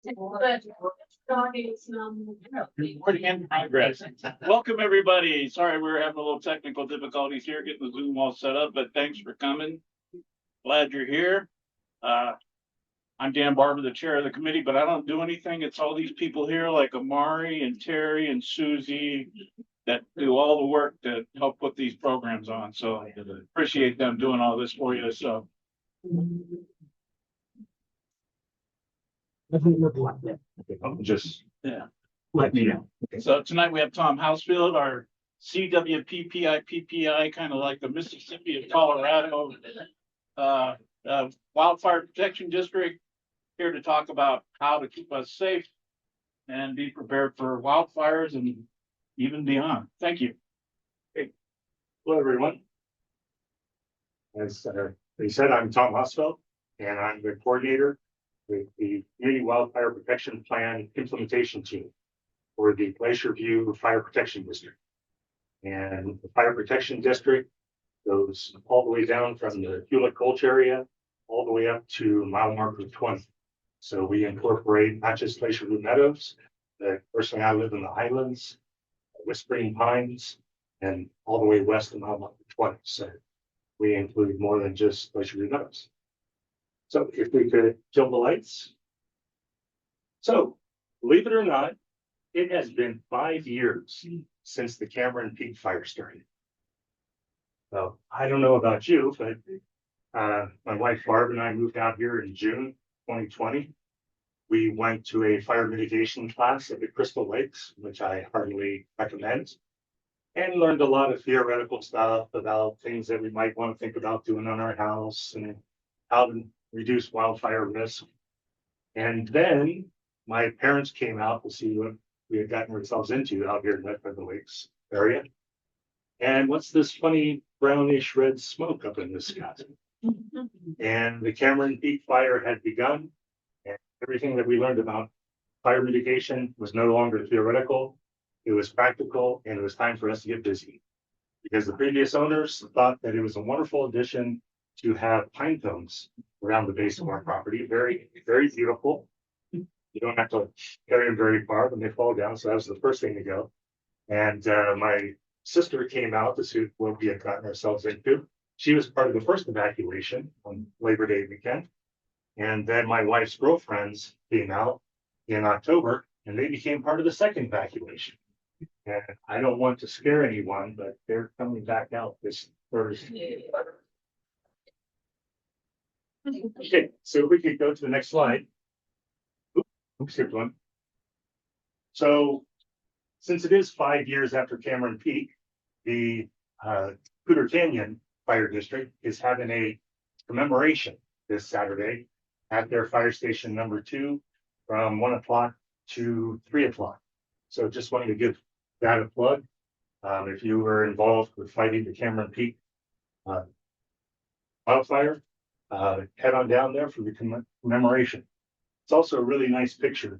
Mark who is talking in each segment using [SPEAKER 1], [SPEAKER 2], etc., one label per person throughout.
[SPEAKER 1] Recording in progress. Welcome, everybody. Sorry, we're having a little technical difficulties here getting the Zoom all set up, but thanks for coming. Glad you're here. I'm Dan Barber, the chair of the committee, but I don't do anything. It's all these people here like Amari and Terry and Susie that do all the work to help put these programs on. So I appreciate them doing all this for you. So
[SPEAKER 2] Just
[SPEAKER 1] yeah.
[SPEAKER 2] let me know.
[SPEAKER 1] So tonight we have Tom Hausfeld, our CWPP, IPPI, kind of like the Mississippi of Colorado, Wildfire Protection District, here to talk about how to keep us safe and be prepared for wildfires and even beyond. Thank you.
[SPEAKER 2] Hey. Hello, everyone. As they said, I'm Tom Hausfeld, and I'm the coordinator with the Community Wildfire Protection Plan Implementation Team for the Glacier View Fire Protection District. And the Fire Protection District goes all the way down from the Hewlett Gulch area all the way up to mile marker 20. So we incorporate not just Glacier View Meadows, but personally I live in the Highlands, Whispering Pines, and all the way west of mile marker 20. So we include more than just Glacier View Meadows. So if we could kill the lights. So believe it or not, it has been 5 years since the Cameron Peak fire started. So I don't know about you, but my wife Barb and I moved out here in June 2020. We went to a fire mitigation class at the Crystal Lakes, which I heartily recommend, and learned a lot of theoretical stuff about things that we might want to think about doing on our house and how to reduce wildfire risk. And then my parents came out to see what we had gotten ourselves into out here in the Red Lakes area. And what's this funny brownish red smoke up in the sky? And the Cameron Peak fire had begun, and everything that we learned about fire mitigation was no longer theoretical. It was practical, and it was time for us to get busy. Because the previous owners thought that it was a wonderful addition to have pine cones around the base of our property. Very, very beautiful. You don't have to carry them very far when they fall down. So that was the first thing to go. And my sister came out to see what we had gotten ourselves into. She was part of the first evacuation on Labor Day weekend. And then my wife's girlfriends came out in October, and they became part of the second evacuation. And I don't want to scare anyone, but they're coming back out this Thursday. Okay, so if we could go to the next slide. Oops, skipped one. So since it is 5 years after Cameron Peak, the Cooter Canyon Fire District is having a commemoration this Saturday at their fire station number 2 from 1 o'clock to 3 o'clock. So just wanted to give that a plug. If you were involved with fighting the Cameron Peak wildfire, head on down there for the commemoration. It's also a really nice picture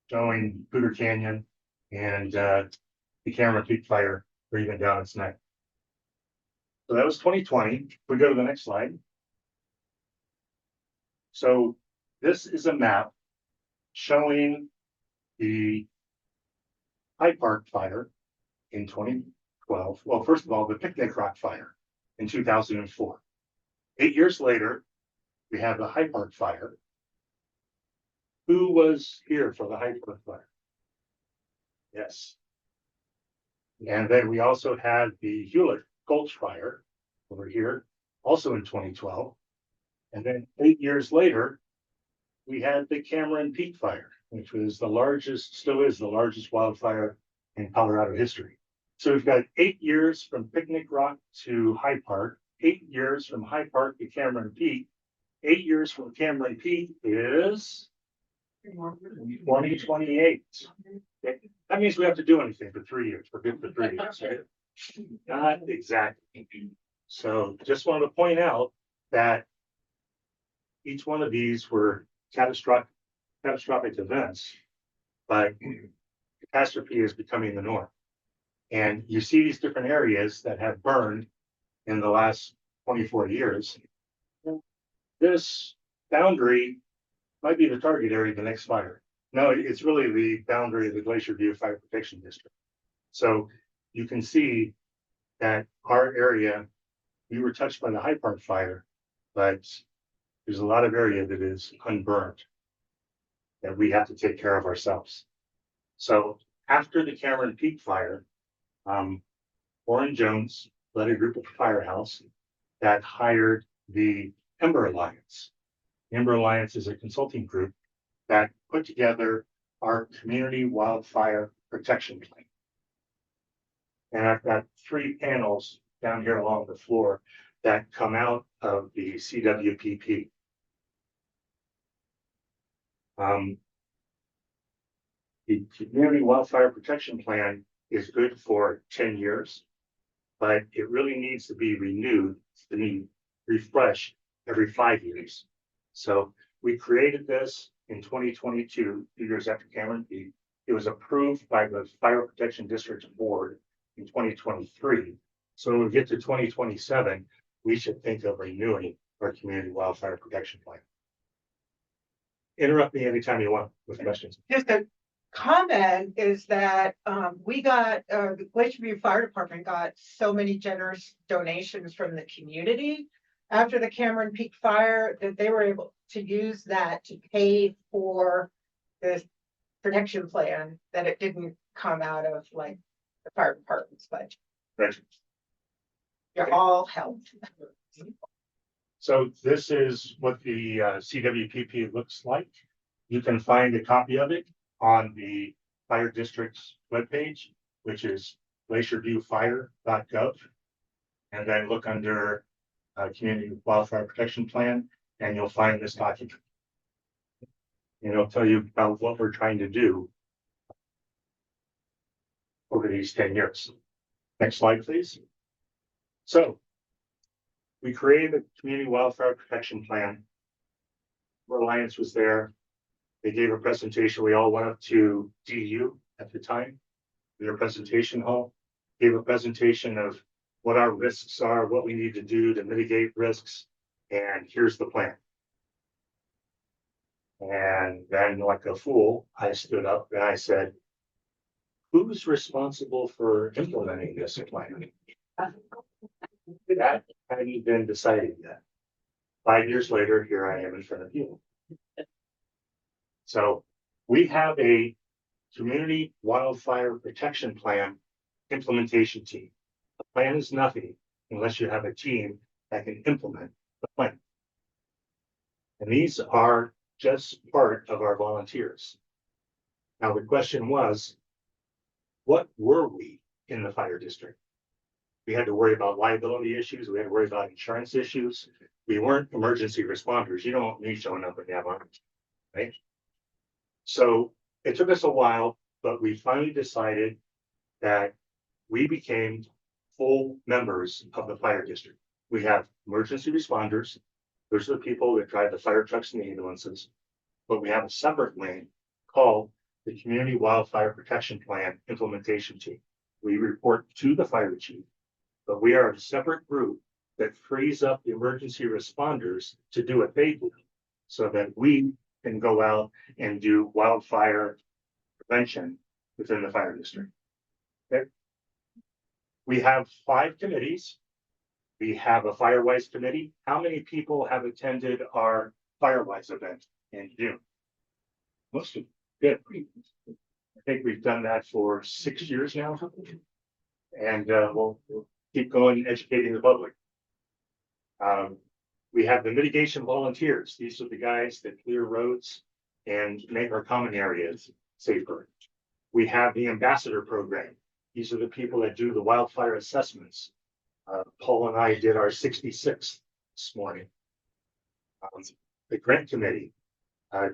[SPEAKER 2] showing Cooter Canyon and the Cameron Peak fire breathing down its neck. So that was 2020. We go to the next slide. So this is a map showing the Hyde Park fire in 2012. Well, first of all, the Picnic Rock fire in 2004. 8 years later, we have the Hyde Park fire. Who was here for the Hyde Park fire? Yes. And then we also had the Hewlett Gulch fire over here, also in 2012. And then 8 years later, we had the Cameron Peak fire, which was the largest, still is the largest wildfire in Colorado history. So we've got 8 years from Picnic Rock to Hyde Park, 8 years from Hyde Park to Cameron Peak. 8 years from Cameron Peak is 2028. That means we have to do anything for 3 years. We're good for 3 years, right? Not exactly. So just wanted to point out that each one of these were catastrophic events, but catastrophe is becoming the norm. And you see these different areas that have burned in the last 24 years. This boundary might be the target area of the next fire. No, it's really the boundary of the Glacier View Fire Protection District. So you can see that our area, we were touched by the High Park fire, but there's a lot of area that is unburned that we have to take care of ourselves. So after the Cameron Peak fire, Warren Jones led a group of Firehouse that hired the Ember Alliance. The Ember Alliance is a consulting group that put together our community wildfire protection plan. And I've got 3 panels down here along the floor that come out of the CWPP. The community wildfire protection plan is good for 10 years, but it really needs to be renewed, to be refreshed every 5 years. So we created this in 2022, 2 years after Cameron Peak. It was approved by the Fire Protection District Board in 2023. So when we get to 2027, we should think of renewing our community wildfire protection plan. Interrupt me anytime you want with questions.
[SPEAKER 3] Just a comment is that we got the Glacier View Fire Department got so many generous donations from the community after the Cameron Peak fire that they were able to use that to pay for the protection plan, that it didn't come out of like the fire department's budget.
[SPEAKER 2] Right.
[SPEAKER 3] You're all helped.
[SPEAKER 2] So this is what the CWPP looks like. You can find a copy of it on the fire district's webpage, which is glacierviewfire.gov. And then look under Community Wildfire Protection Plan, and you'll find this document. And it'll tell you about what we're trying to do over these 10 years. Next slide, please. So we created a Community Wildfire Protection Plan. Alliance was there. They gave a presentation. We all went up to DU at the time, their presentation hall, gave a presentation of what our risks are, what we need to do to mitigate risks, and here's the plan. And then, like a fool, I stood up and I said, who's responsible for implementing this plan? That hadn't been decided yet. 5 years later, here I am in front of you. So we have a community wildfire protection plan implementation team. The plan is nothing unless you have a team that can implement the plan. And these are just part of our volunteers. Now, the question was, what were we in the fire district? We had to worry about liability issues. We had to worry about insurance issues. We weren't emergency responders. You don't want me showing up and have arms, right? So it took us a while, but we finally decided that we became full members of the fire district. We have emergency responders. Those are the people that drive the fire trucks and the ambulances. But we have a separate wing called the Community Wildfire Protection Plan Implementation Team. We report to the fire chief, but we are a separate group that frees up the emergency responders to do what they do so that we can go out and do wildfire prevention within the fire district. Okay. We have 5 committees. We have a Firewise committee. How many people have attended our Firewise event in June? Most of them. Good. I think we've done that for 6 years now. And we'll keep going educating the public. We have the mitigation volunteers. These are the guys that clear roads and make our common areas safer. We have the ambassador program. These are the people that do the wildfire assessments. Paul and I did our 66th this morning. The grant committee.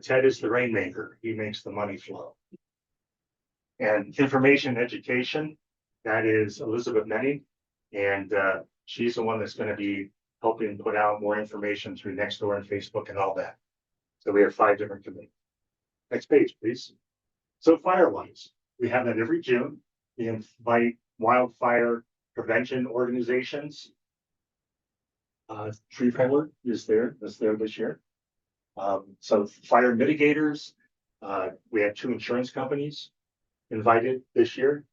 [SPEAKER 2] Ted is the rainmaker. He makes the money flow. And information education, that is Elizabeth Menning. And she's the one that's going to be helping put out more information through Nextdoor and Facebook and all that. So we have 5 different committees. Next page, please. So Firewise, we have that every June. We invite wildfire prevention organizations. Tree Peddler is there. That's there this year. So fire mitigators, We had 2 insurance companies invited this year.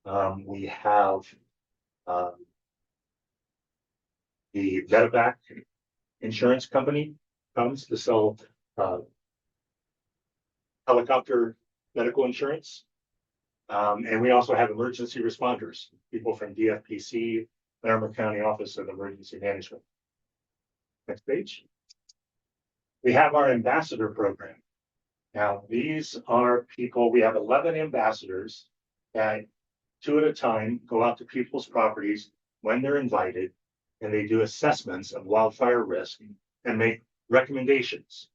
[SPEAKER 2] We have the Medevac insurance company comes to sell helicopter medical insurance. And we also have emergency responders, people from DFPC, Larimer County Office of Emergency Management. Next page. We have our ambassador program. Now, these are people, we have 11 ambassadors that 2 at a time go out to people's properties when they're invited, and they do assessments of wildfire risk and make recommendations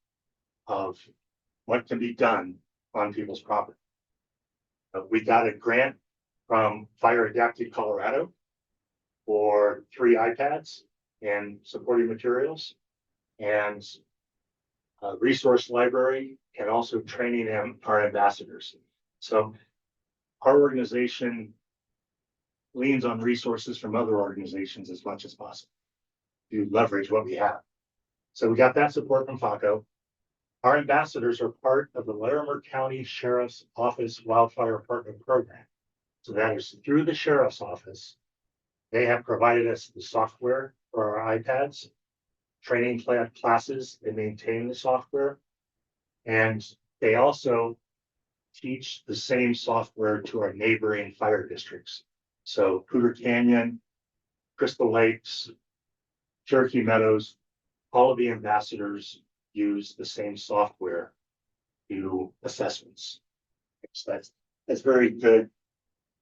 [SPEAKER 2] of what can be done on people's property. We got a grant from Fire Adapted Colorado for 3 iPads and supporting materials, and a resource library, and also training them, our ambassadors. So our organization leans on resources from other organizations as much as possible to leverage what we have. So we got that support from FACO. Our ambassadors are part of the Larimer County Sheriff's Office Wildfire Partner Program. So that is through the Sheriff's Office. They have provided us the software for our iPads, training classes, they maintain the software, and they also teach the same software to our neighboring fire districts. So Cougar Canyon, Crystal Lakes, Cherokee Meadows, all of the ambassadors use the same software to do assessments. So that's very good.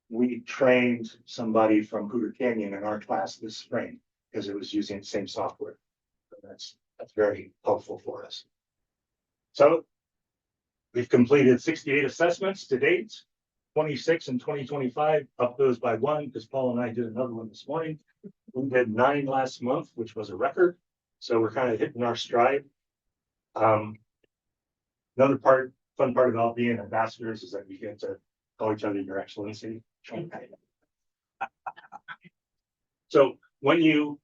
[SPEAKER 2] We trained somebody from Cougar Canyon in our class this spring because it was using the same software. So that's very helpful for us. So we've completed 68 assessments to date, 26 in 2025, up those by 1 because Paul and I did another one this morning. We did 9 last month, which was a record. So we're kind of hitting our stride. Another fun part about being ambassadors is that we get to call each other Your Excellency. So when you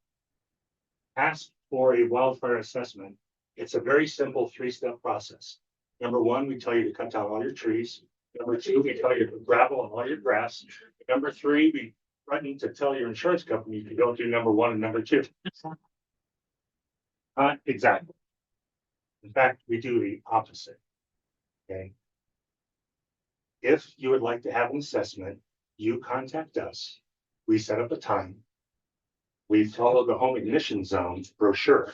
[SPEAKER 2] ask for a wildfire assessment, it's a very simple 3-step process. Number 1, we tell you to cut down all your trees. Number 2, we tell you to gravel on all your grass. Number 3, we threaten to tell your insurance company if you don't do number 1 and number 2. Exactly. In fact, we do the opposite. Okay. If you would like to have an assessment, you contact us. We set up a time. We follow the home ignition zone brochure,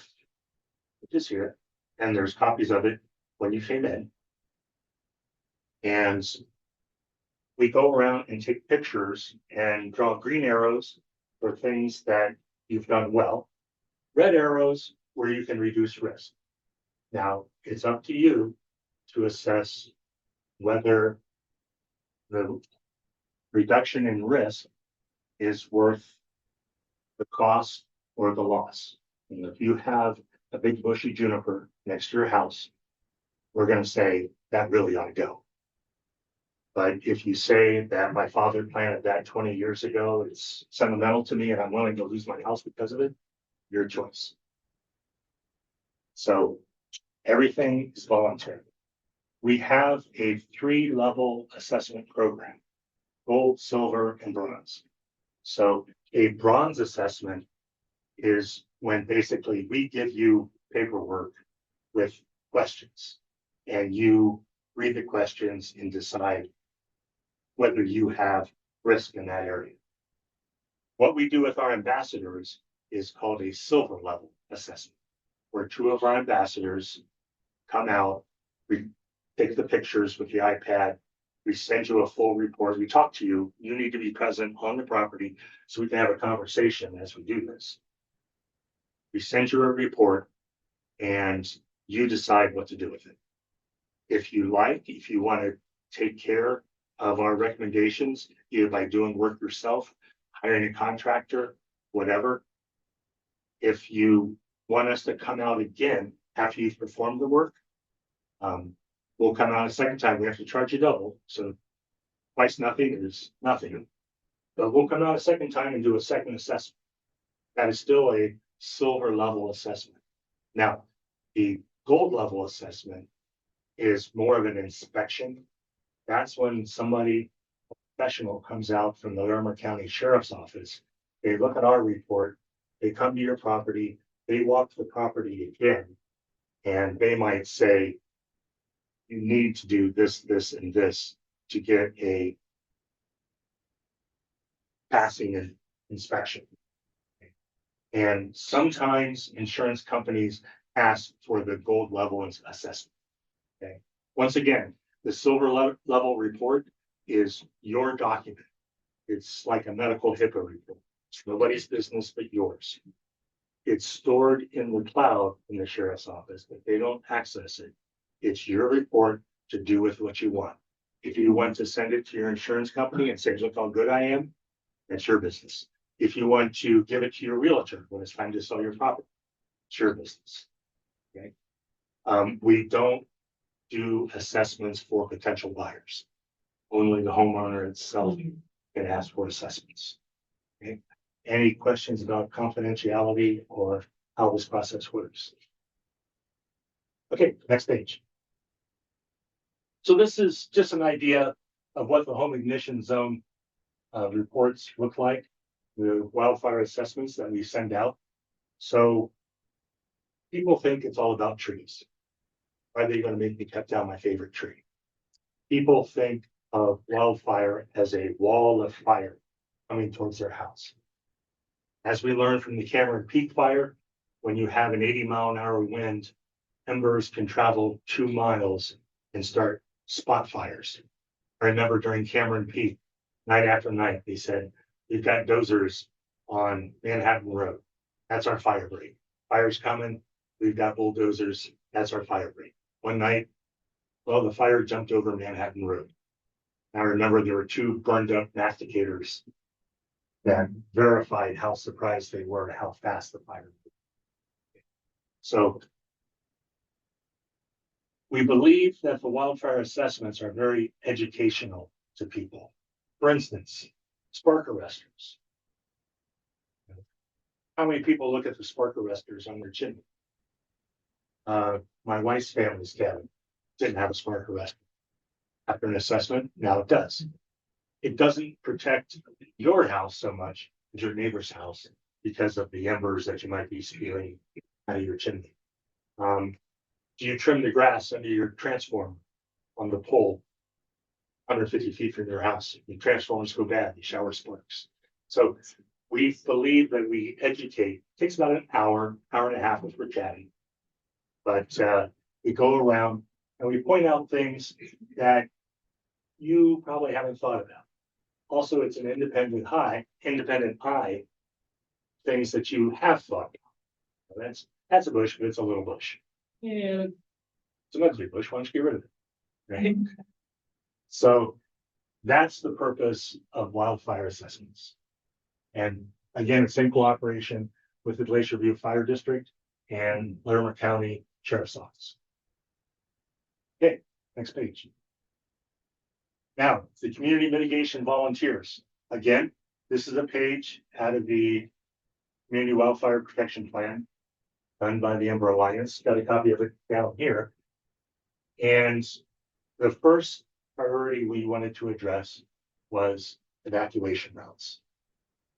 [SPEAKER 2] which is here, and there's copies of it when you came in. And we go around and take pictures and draw green arrows for things that you've done well, red arrows where you can reduce risk. Now, it's up to you to assess whether the reduction in risk is worth the cost or the loss. And if you have a big bushy juniper next to your house, we're going to say that really ought to go. But if you say that my father planted that 20 years ago, it's sentimental to me and I'm willing to lose my house because of it, your choice. So everything is voluntary. We have a 3-level assessment program, gold, silver, and bronze. So a bronze assessment is when basically we give you paperwork with questions and you read the questions and decide whether you have risk in that area. What we do with our ambassadors is called a silver level assessment, where 2 of our ambassadors come out, we take the pictures with the iPad, we send you a full report, we talk to you, you need to be present on the property so we can have a conversation as we do this. We send you a report and you decide what to do with it. If you want to take care of our recommendations, either by doing work yourself, hiring a contractor, whatever. If you want us to come out again after you've performed the work, we'll come out a second time. We have to charge you double. So twice nothing is nothing. But we'll come out a second time and do a second assessment. That is still a silver level assessment. Now, the gold level assessment is more of an inspection. That's when somebody professional comes out from the Larimer County Sheriff's Office. They look at our report, they come to your property, they walk the property again, and they might say, you need to do this, this, and this to get a passing inspection. And sometimes insurance companies ask for the gold level assessment. Okay. Once again, the silver level report is your document. It's like a medical HIPAA report. It's nobody's business but yours. It's stored in the cloud in the sheriff's office, but they don't access it. It's your report to do with what you want. If you want to send it to your insurance company and say, look how good I am, that's your business. If you want to give it to your realtor when it's time to sell your property, it's your business. Okay. We don't do assessments for potential buyers. Only the homeowner itself can ask for assessments. Okay. Any questions about confidentiality or how this process works? Okay, next page. So this is just an idea of what the home ignition zone reports look like, the wildfire assessments that we send out. So people think it's all about trees. Why are they going to make me cut down my favorite tree? People think of wildfire as a wall of fire coming towards their house. As we learned from the Cameron Peak fire, when you have an 80-mile-an-hour wind, embers can travel 2 miles and start spot fires. I remember during Cameron Peak, night after night, they said, we've got dozers on Manhattan Road. That's our fire brigade. Fire's coming. We've got bulldozers. That's our fire brigade. One night, well, the fire jumped over Manhattan Road. I remember there were 2 burned up masticators that verified how surprised they were at how fast the fire moved. So we believe that the wildfire assessments are very educational to people. For instance, spark arresters. How many people look at the spark arresters on their chimney? My wife's family's cabin didn't have a spark arrestor. After an assessment, now it does. It doesn't protect your house so much as your neighbor's house because of the embers that you might be spewing out of your chimney. Do you trim the grass under your transformer on the pole 150 feet from your house? The transformers go bad, the shower sparks. So we believe that we educate. It takes about an hour, hour and a half if we're chatting. But we go around and we point out things that you probably haven't thought about. Also, it's an independent eye, things that you have thought about. That's a bush, but it's a little bush. And it's an ugly bush. Why don't you get rid of it? Right? So that's the purpose of wildfire assessments. And again, it's in cooperation with the Glacier View Fire District and Larimer County Sheriff's Office. Okay, next page. Now, the community mitigation volunteers. Again, this is a page out of the Community Wildfire Protection Plan done by the Ember Alliance. Got a copy of it down here. And the first priority we wanted to address was evacuation routes.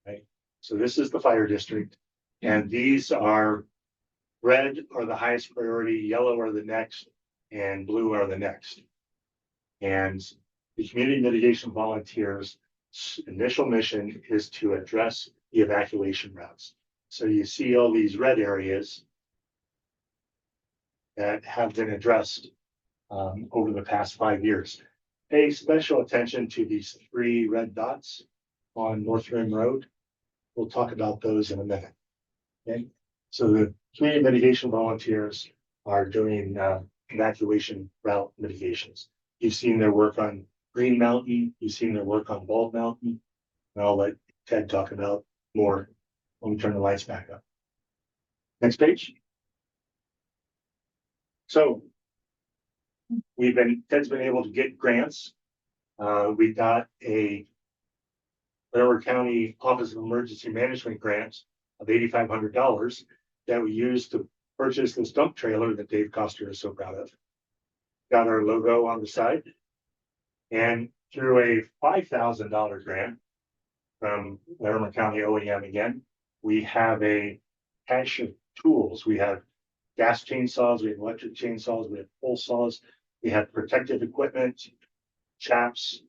[SPEAKER 2] Right? So this is the fire district, and these are red are the highest priority, yellow are the next, and blue are the next. And the community mitigation volunteers' initial mission is to address the evacuation routes. So you see all these red areas that have been addressed over the past 5 years. Pay special attention to these 3 red dots on North Rim Road. We'll talk about those in a minute. Okay, so the community mitigation volunteers are doing evacuation route mitigations. You've seen their work on Green Mountain, you've seen their work on Bald Mountain, and I'll let Ted talk about more when we turn the lights back up. Next page. So Ted's been able to get grants. We got a Broward County Office of Emergency Management grant of $8,500 that we used to purchase this dump trailer that Dave Coster is so proud of. got our logo on the side. And through a $5,000 grant from Larimer County OEM again, we have a cache of tools. We have gas chainsaws, we have electric chainsaws, we have pole saws, we have protective equipment, chaps,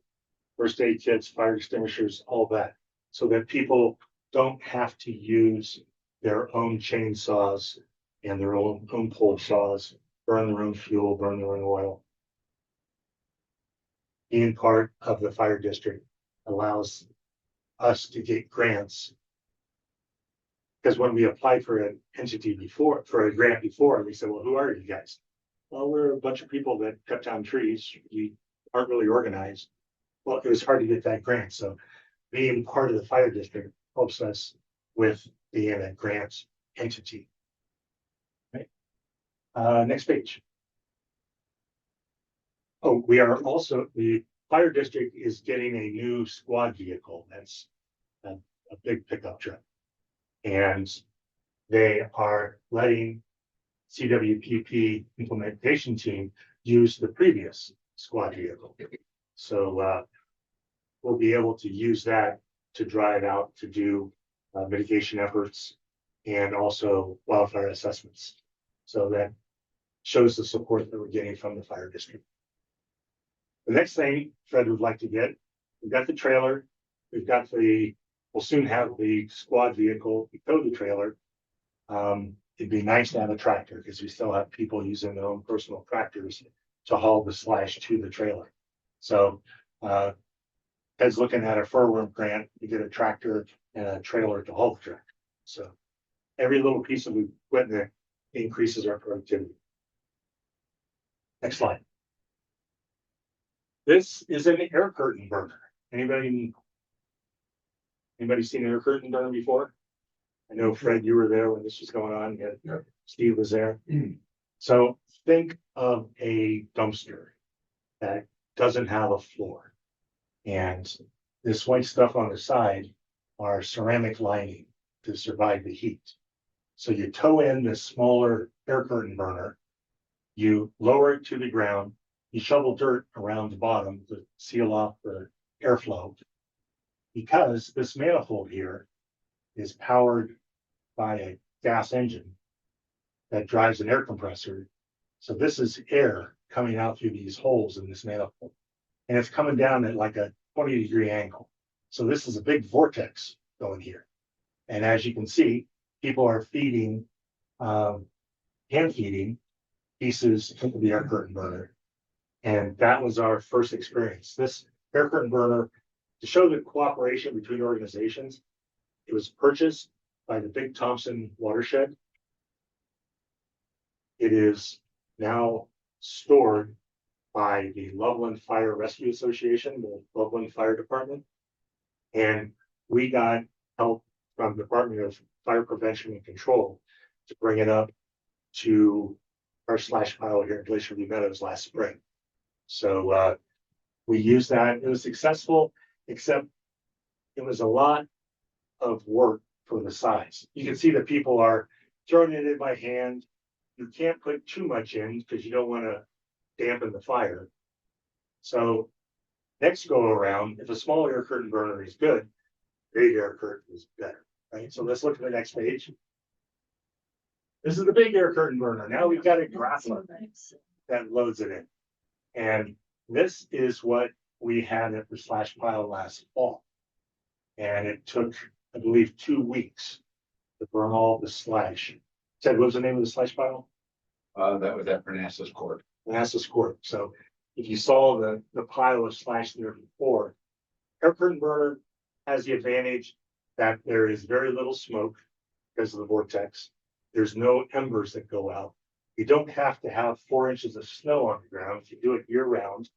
[SPEAKER 2] first aid kits, fire extinguishers, all that, so that people don't have to use their own chainsaws and their own pole saws, burn their own fuel, burn their own oil. Being part of the fire district allows us to get grants. Because when we applied for an entity before, for a grant before, they said, well, who are you guys? Well, we're a bunch of people that cut down trees. We aren't really organized. Well, it was hard to get that grant. So being part of the fire district helps us with being a grant entity. Right. Next page. Oh, we are also, the fire district is getting a new squad vehicle. That's a big pickup truck. And they are letting CWPP implementation team use the previous squad vehicle. So we'll be able to use that to drive out to do mitigation efforts and also wildfire assessments. So that shows the support that we're getting from the fire district. The next thing Fred would like to get, we've got the trailer, we've got the, we'll soon have the squad vehicle, we tow the trailer. It'd be nice to have a tractor because we still have people using their own personal tractors to haul the slash to the trailer. So Ed's looking at a furworm grant to get a tractor and a trailer to haul the tractor. So every little piece of equipment increases our productivity. Next slide. This is an air curtain burner. Anybody seen an air curtain burner before? I know Fred, you were there when this was going on. Yeah. Steve was there. So think of a dumpster that doesn't have a floor. And this white stuff on the side are ceramic lining to survive the heat. So you tow in this smaller air curtain burner, you lower it to the ground, you shovel dirt around the bottom to seal off the airflow. Because this manifold here is powered by a gas engine that drives an air compressor. So this is air coming out through these holes in this manifold. And it's coming down at like a 20-degree angle. So this is a big vortex going here. And as you can see, people are feeding, hand feeding pieces into the air curtain burner. And that was our first experience. This air curtain burner, to show the cooperation between organizations, it was purchased by the Big Thompson watershed. It is now stored by the Loveland Fire Rescue Association, the Loveland Fire Department. And we got help from the Department of Fire Prevention and Control to bring it up to our slash pile here in Glacier View Meadows last spring. So we used that. It was successful, except it was a lot of work for the size. You can see that people are throwing it in by hand. You can't put too much in because you don't want to dampen the fire. So next go around, if a small air curtain burner is good, big air curtain is better, right? So let's look at the next page. This is the big air curtain burner. Now we've got a grappler that loads it in. And this is what we had at the slash pile last fall. And it took, I believe, 2 weeks to burn all the slash. Ted, what was the name of the slash pile?
[SPEAKER 4] That was at Parnassus Court.
[SPEAKER 2] Parnassus Court. So if you saw the pile of slash there before, air curtain burner has the advantage that there is very little smoke because of the vortex. There's no embers that go out. You don't have to have 4 inches of snow on the ground if you do it year round.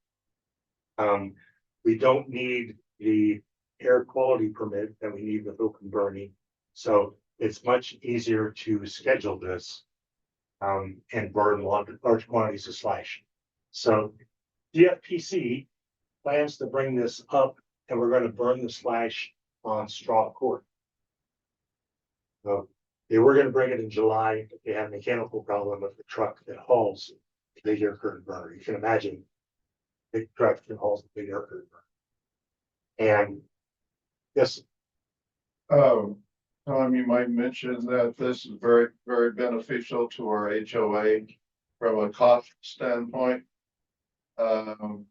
[SPEAKER 2] We don't need the air quality permit that we need with open burning. So it's much easier to schedule this and burn large quantities of slash. So DFPC plans to bring this up and we're going to burn the slash on Straw Court. So they were going to bring it in July, but they had a mechanical problem with the truck that hauls big air curtain burner. You can imagine big production halls, big air curtain burner. And yes,
[SPEAKER 5] Tom, you might mention that this is very, very beneficial to our HOA from a cost standpoint.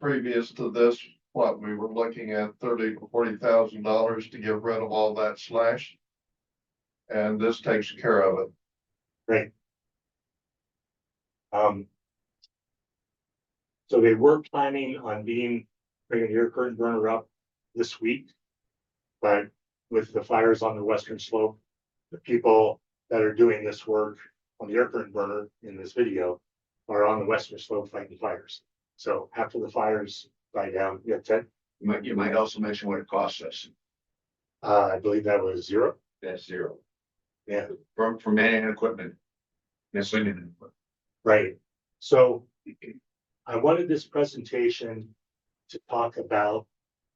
[SPEAKER 5] Previous to this, we were looking at $30,000 to $40,000 to get rid of all that slash. And this takes care of it.
[SPEAKER 2] great. So they were planning on bringing the air curtain burner up this week. But with the fires on the western slope, the people that are doing this work on the air curtain burner in this video are on the western slope fighting fires. So after the fires die down, yeah, Ted,
[SPEAKER 4] You might also mention what it costs us.
[SPEAKER 2] I believe that was zero.
[SPEAKER 4] That's zero.
[SPEAKER 2] Yeah,
[SPEAKER 4] For man and equipment. Yes, women and equipment.
[SPEAKER 2] right. So I wanted this presentation to talk about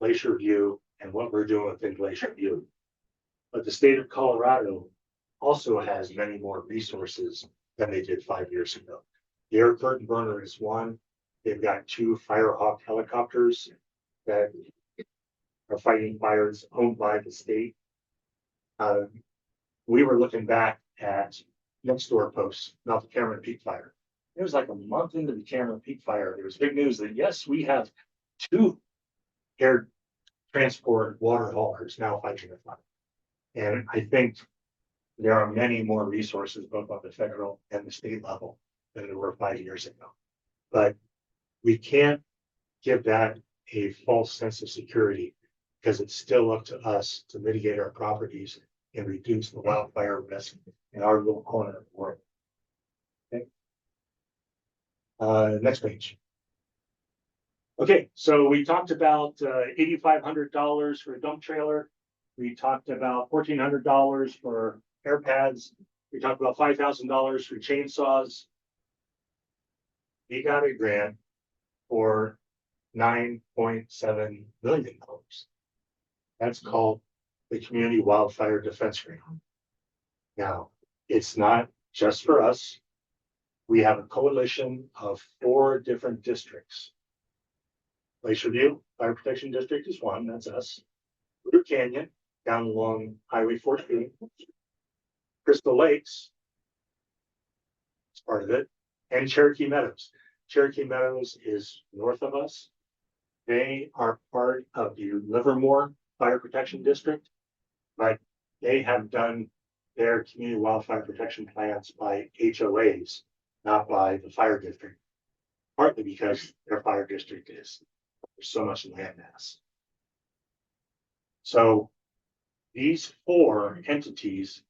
[SPEAKER 2] Glacier View and what we're doing within Glacier View. But the state of Colorado also has many more resources than they did 5 years ago. The air curtain burner is one. They've got 2 Firehawk helicopters that are fighting fires owned by the state. We were looking back at next door posts about the Cameron Peak fire. It was like a month into the Cameron Peak fire. There was big news that yes, we have 2 air transport water haulers now fighting the fire. And I think there are many more resources both on the federal and the state level than there were 5 years ago. But we can't give that a false sense of security because it's still up to us to mitigate our properties and reduce the wildfire risk in our little corner of the world. Okay. Next page. Okay, so we talked about $8,500 for a dump trailer. We talked about $1,400 for air pads. We talked about $5,000 for chainsaws. We got a grant for $9.7 million. That's called the Community Wildfire Defense Grant. Now, it's not just for us. We have a coalition of 4 different districts. Glacier View Fire Protection District is one, that's us. Blue Canyon, down along Highway 14. Crystal Lakes is part of it, and Cherokee Meadows. Cherokee Meadows is north of us. They are part of the Livermore Fire Protection District, but they have done their community wildfire protection plans by HOAs, not by the fire district, partly because their fire district is there's so much land mass. So these 4 entities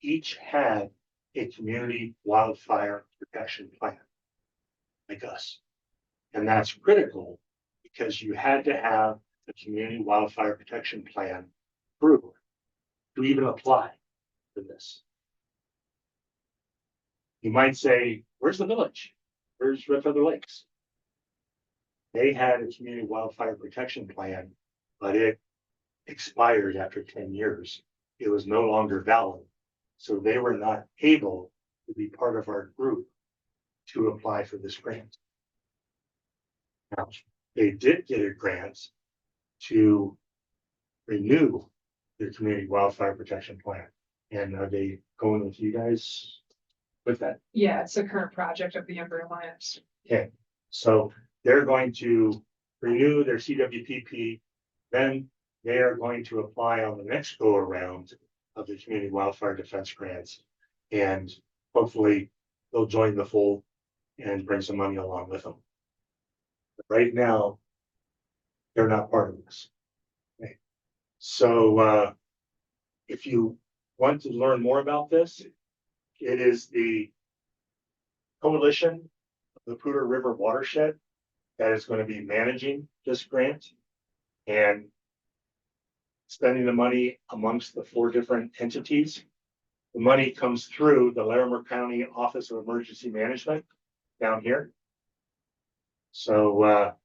[SPEAKER 2] each had a community wildfire protection plan, like us. And that's critical because you had to have a community wildfire protection plan approved to even apply for this. You might say, where's the village? Where's Red Feather Lakes? They had a community wildfire protection plan, but it expired after 10 years. It was no longer valid. So they were not able to be part of our group to apply for this grant. Now, they did get a grant to renew their community wildfire protection plan. And are they going with you guys with that?
[SPEAKER 6] Yeah, it's a current project of the Ember Alliance.
[SPEAKER 2] Okay, so they're going to renew their CWPP, then they are going to apply on the next go around of the community wildfire defense grants. And hopefully they'll join the fold and bring some money along with them. But right now, they're not part of this. Okay. So if you want to learn more about this, it is the coalition of the Poudre River Watershed that is going to be managing this grant and spending the money amongst the 4 different entities. The money comes through the Larimer County Office of Emergency Management down here. So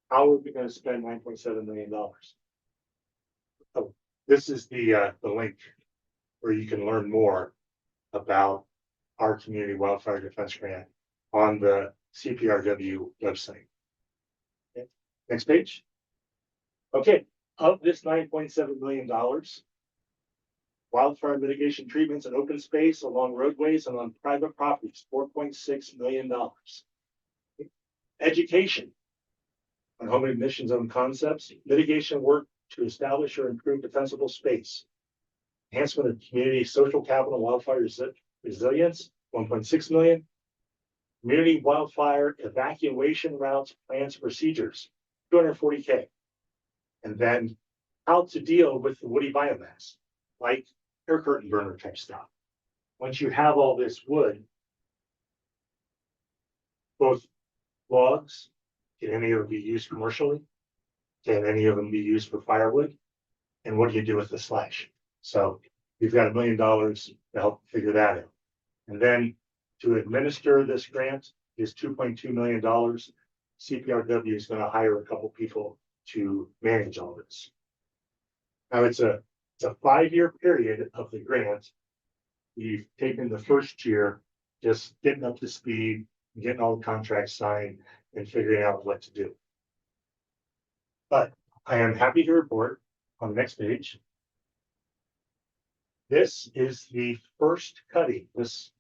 [SPEAKER 2] how are we going to spend $9.7 million? Oh, this is the link where you can learn more about our community wildfire defense grant on the CPRW website. Okay, next page. Okay, of this $9.7 million, wildfire mitigation treatments in open space along roadways and on private properties, $4.6 million. Education on home emission zone concepts, mitigation work to establish or improve defensible space, enhancement of community social capital, wildfire resilience, 1.6 million. Community wildfire evacuation routes, plans, procedures, 240K. And then how to deal with the woody biomass, like air curtain burner type stuff. Once you have all this wood, both logs, can any of them be used commercially? Can any of them be used for firewood? And what do you do with the slash? So we've got $1 million to help figure that out. And then to administer this grant is $2.2 million. CPRW is going to hire a couple people to manage all this. Now it's a 5-year period of the grant. We've taken the first year, just getting up to speed, getting all the contracts signed and figuring out what to do. But I am happy to report on the next page. This is the first cutting. This,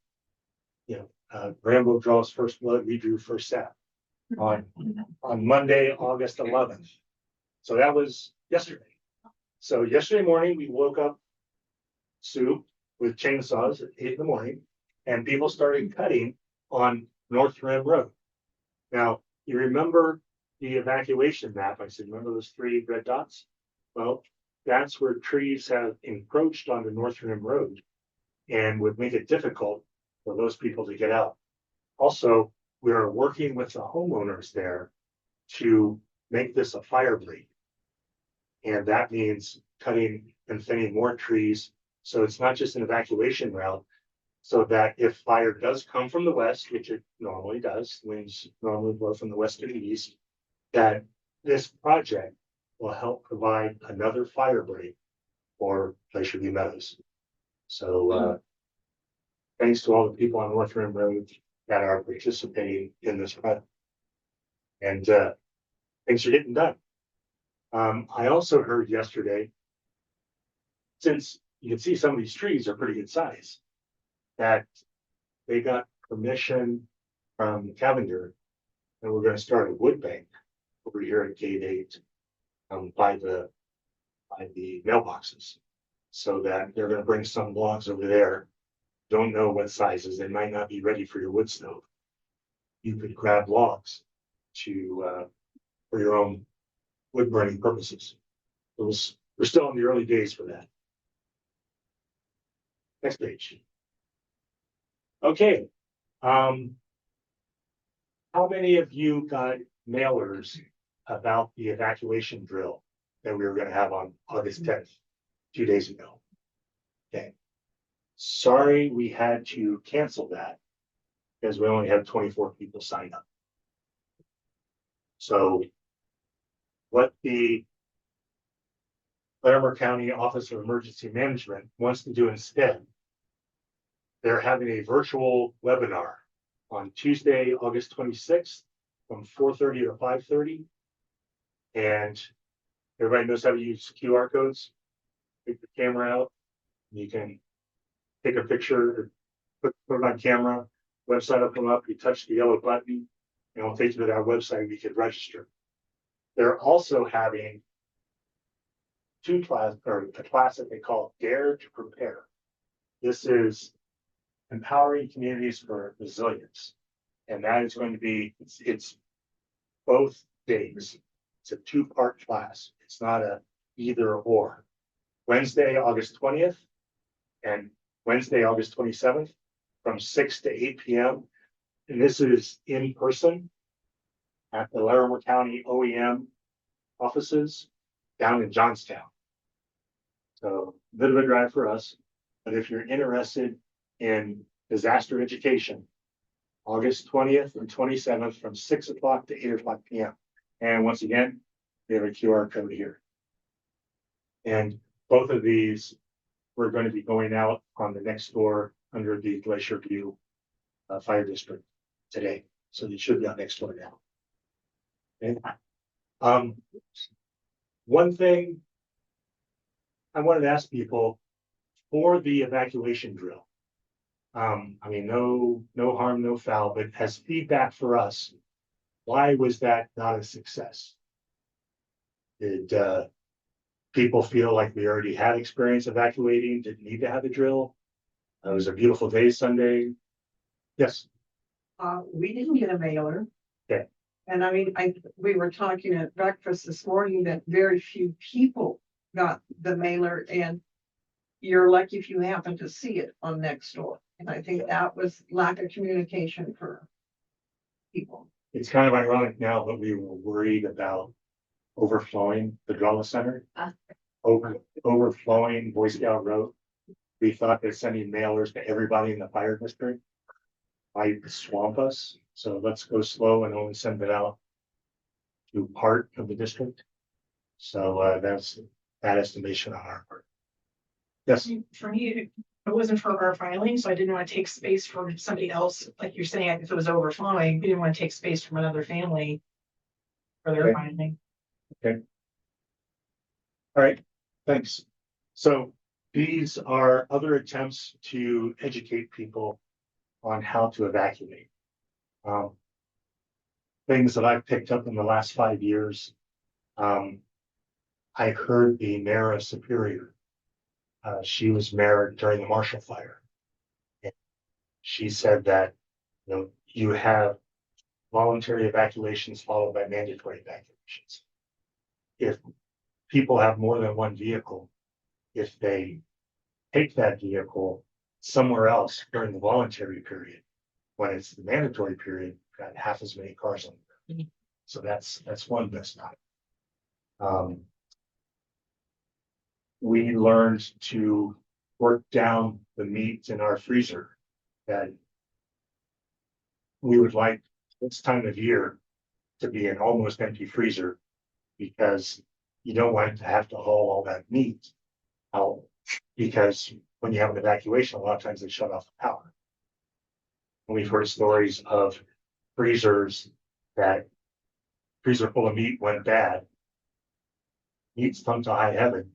[SPEAKER 2] Rambo draws first blood, we drew first sap on Monday, August 11th. So that was yesterday. So yesterday morning, we woke up Sue with chainsaws at 8 in the morning, and people started cutting on North Rim Road. Now, you remember the evacuation map? I said, remember those 3 red dots? Well, that's where trees have encroached onto North Rim Road and would make it difficult for those people to get out. Also, we are working with the homeowners there to make this a fire break. And that means cutting and thinning more trees. So it's not just an evacuation route, so that if fire does come from the west, which it normally does, winds normally blow from the west to the east, that this project will help provide another fire break for Glacier View Meadows. So thanks to all the people on North Rim Road that are participating in this project. And things are getting done. I also heard yesterday, since you can see some of these trees are pretty good size, that they got permission from Cavender, and we're going to start a wood bank over here at Gate 8 by the mailboxes, so that they're going to bring some logs over there. Don't know what sizes, they might not be ready for your wood stove. You could grab logs to for your own wood burning purposes. We're still in the early days for that. Next page. Okay. How many of you got mailers about the evacuation drill that we were going to have on August 10th, 2 days ago? Okay. Sorry, we had to cancel that because we only had 24 people sign up. So what the Larimer County Office of Emergency Management wants to do instead, they're having a virtual webinar on Tuesday, August 26th from 4:30 to 5:30. And everybody knows how to use QR codes. Take the camera out. You can take a picture, put it on camera, website will come up, you touch the yellow button, and it'll take you to our website, you can register. They're also having a class that they call Dare to Prepare. This is empowering communities for resilience. And that is going to be, it's both days. It's a 2-part class. It's not a either or. Wednesday, August 20th and Wednesday, August 27th from 6 to 8 p.m. And this is in person at the Larimer County OEM offices down in Johnstown. So a bit of a drive for us, but if you're interested in disaster education, August 20th and 27th from 6 o'clock to 8 o'clock p.m. And once again, we have a QR code here. And both of these, we're going to be going out on the next door under the Glacier View Fire District today, so they should be on next door now. Okay. One thing I wanted to ask people for the evacuation drill. I mean, no harm, no foul, but as feedback for us, why was that not a success? Did people feel like we already had experience evacuating, didn't need to have a drill? It was a beautiful day Sunday. Yes.
[SPEAKER 7] We didn't get a mailer.
[SPEAKER 2] Okay.
[SPEAKER 7] And I mean, we were talking at breakfast this morning that very few people got the mailer, and you're lucky if you happen to see it on Nextdoor. And I think that was lack of communication for people.
[SPEAKER 2] It's kind of ironic now, but we were worried about overflowing the drama center. Overflowing Boy Scout Road. We thought that sending mailers to everybody in the fire district might swamp us. So let's go slow and only send it out to part of the district. So that's that estimation on our part. Yes.
[SPEAKER 6] For me, it wasn't for our filing, so I didn't want to take space from somebody else. Like you're saying, if it was overflowing, we didn't want to take space from another family for their
[SPEAKER 2] Okay.
[SPEAKER 6] filing.
[SPEAKER 2] Okay. All right, thanks. So these are other attempts to educate people on how to evacuate. Things that I've picked up in the last 5 years. I heard the mayor of Superior. She was mayor during the Marshall Fire. And she said that, you have voluntary evacuations followed by mandatory evacuations. If people have more than one vehicle, if they take that vehicle somewhere else during the voluntary period, when it's the mandatory period, got half as many cars on the road. So that's one best not. We learned to work down the meat in our freezer that we would like this time of year to be an almost empty freezer, because you don't want to have to haul all that meat out, because when you have an evacuation, a lot of times they shut off the power. And we've heard stories of freezers that freezer full of meat went bad. Meat stunk to high heaven.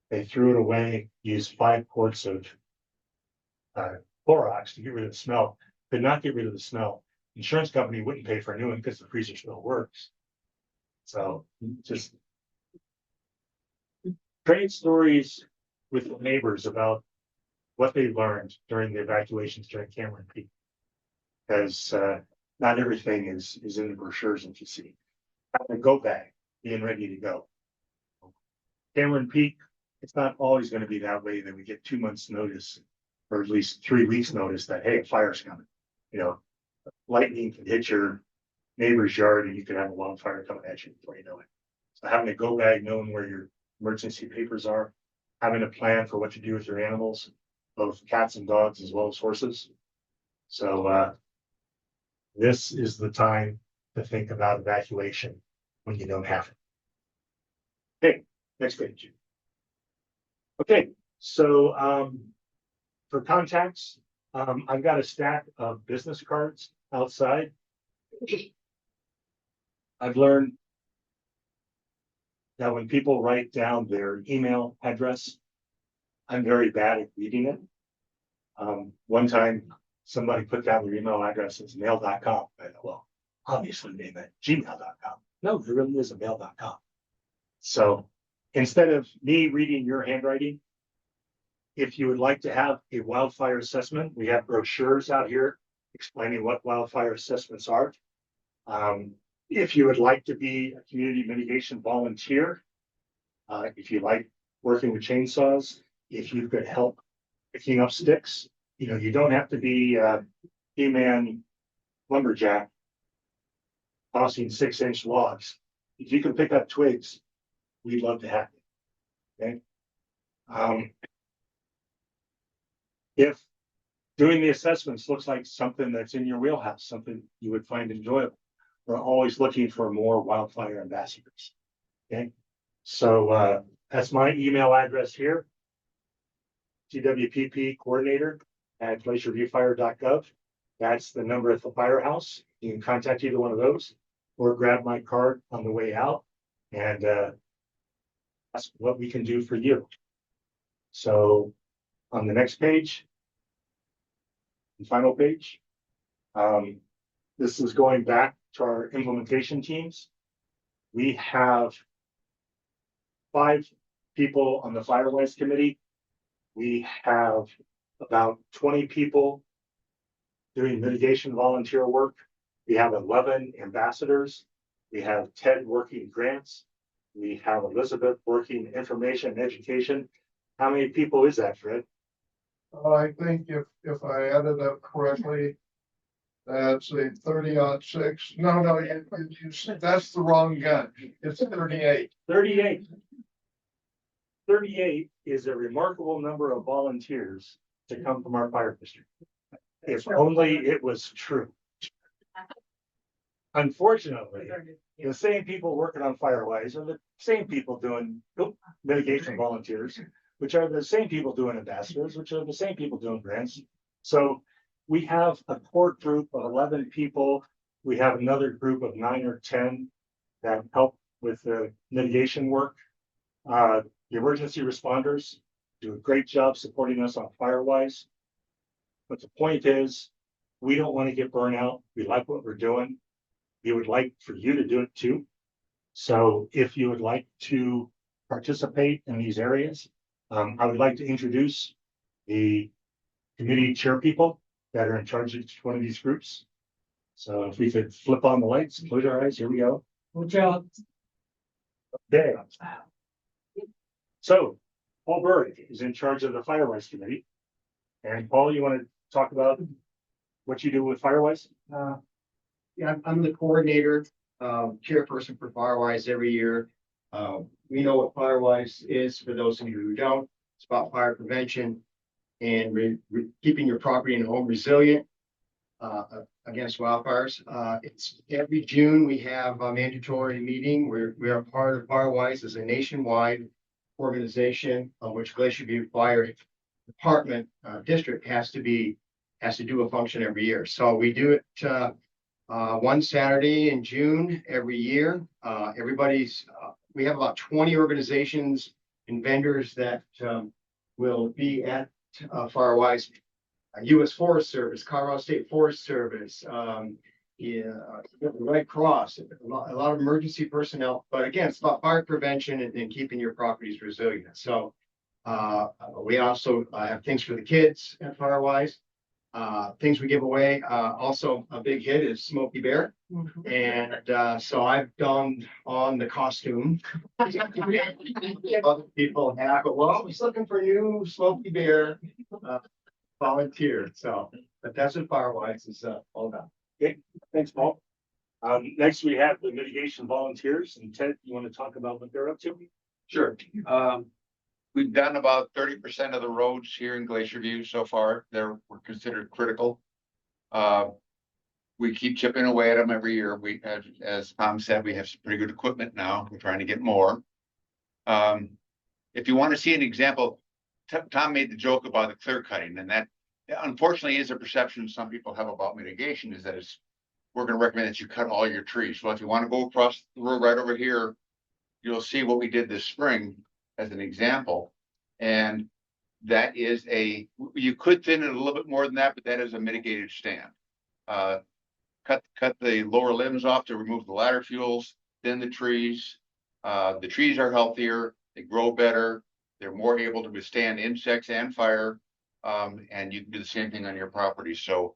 [SPEAKER 2] They threw it away, used 5 quarts of Clorox to get rid of the smell. Could not get rid of the smell. Insurance company wouldn't pay for a new one because the freezer still works. So just trade stories with the neighbors about what they learned during the evacuations during Cameron Peak. Because not everything is in the brochures that you see. Having a go bag, being ready to go. Cameron Peak, it's not always going to be that way that we get 2 months notice, or at least 3 weeks notice that, hey, a fire's coming. Lightning can hit your neighbor's yard and you could have a wildfire coming at you before you know it. So having a go bag, knowing where your emergency papers are, having a plan for what to do with your animals, both cats and dogs as well as horses. So this is the time to think about evacuation when you don't have it. Okay, next page. Okay, so for contacts, I've got a stack of business cards outside. I've learned that when people write down their email address, I'm very bad at reading it. One time somebody put down their email address as mail.com. I thought, well, obviously they meant gmail.com. No, there really is a mail.com. So instead of me reading your handwriting, if you would like to have a wildfire assessment, we have brochures out here explaining what wildfire assessments are. If you would like to be a community mitigation volunteer, if you like working with chainsaws, if you could help picking up sticks, you don't have to be a He-Man lumberjack tossing 6-inch logs. If you can pick up twigs, we'd love to have you. Okay. If doing the assessments looks like something that's in your wheelhouse, something you would find enjoyable, we're always looking for more wildfire ambassadors. Okay. So that's my email address here. CWPP coordinator at glacierviewfire.gov. That's the number at the firehouse. You can contact either one of those or grab my card on the way out. And that's what we can do for you. So on the next page, the final page, this is going back to our implementation teams. We have 5 people on the Firewise committee. We have about 20 people doing mitigation volunteer work. We have 11 ambassadors. We have Ted working grants. We have Elizabeth working information and education. How many people is that, Fred?
[SPEAKER 5] I think if I added up correctly, that's a 30-6. No, that's the wrong gun. It's 38.
[SPEAKER 2] 38. 38 is a remarkable number of volunteers to come from our fire district. If only it was true. Unfortunately, the same people working on Firewise are the same people doing mitigation volunteers, which are the same people doing ambassadors, which are the same people doing grants. So we have a core group of 11 people. We have another group of 9 or 10 that help with the mitigation work. The emergency responders do a great job supporting us on Firewise. But the point is, we don't want to get burned out. We like what we're doing. We would like for you to do it too. So if you would like to participate in these areas, I would like to introduce the committee chair people that are in charge of each one of these groups. So if we could flip on the lights, close our eyes, here we go.
[SPEAKER 6] Good job.
[SPEAKER 2] Okay. So Paul Berg is in charge of the Firewise committee. And Paul, you want to talk about what you do with Firewise?
[SPEAKER 8] Yeah, I'm the coordinator, chairperson for Firewise every year. We know what Firewise is for those of you who don't. It's about fire prevention and keeping your property and home resilient against wildfires. It's every June we have a mandatory meeting where we are part of Firewise as a nationwide organization on which Glacier View Fire Department district has to do a function every year. So we do it one Saturday in June every year. We have about 20 organizations and vendors that will be at Firewise. U.S. Forest Service, Colorado State Forest Service, the Red Cross, a lot of emergency personnel. But again, it's about fire prevention and keeping your properties resilient. So we also have things for the kids at Firewise. Things we give away. Also a big hit is Smokey Bear. And so I've donned on the costume. Other people have, but we're always looking for new Smokey Bear volunteers. So, but that's what Firewise is all about.
[SPEAKER 2] Okay, thanks, Paul. Next, we have the mitigation volunteers. And Ted, you want to talk about what they're up to?
[SPEAKER 4] Sure. We've done about 30% of the roads here in Glacier View so far. Were considered critical. We keep chipping away at them every year. As Tom said, we have some pretty good equipment now. We're trying to get more. If you want to see an example, Tom made the joke about the clear cutting, and that unfortunately is a perception some people have about mitigation, is that we're going to recommend that you cut all your trees. So if you want to go across the road right over here, you'll see what we did this spring as an example. And that is you could thin it a little bit more than that, but that is a mitigated stand. Cut the lower limbs off to remove the ladder fuels, thin the trees. The trees are healthier, they grow better, they're more able to withstand insects and fire. And you can do the same thing on your property. So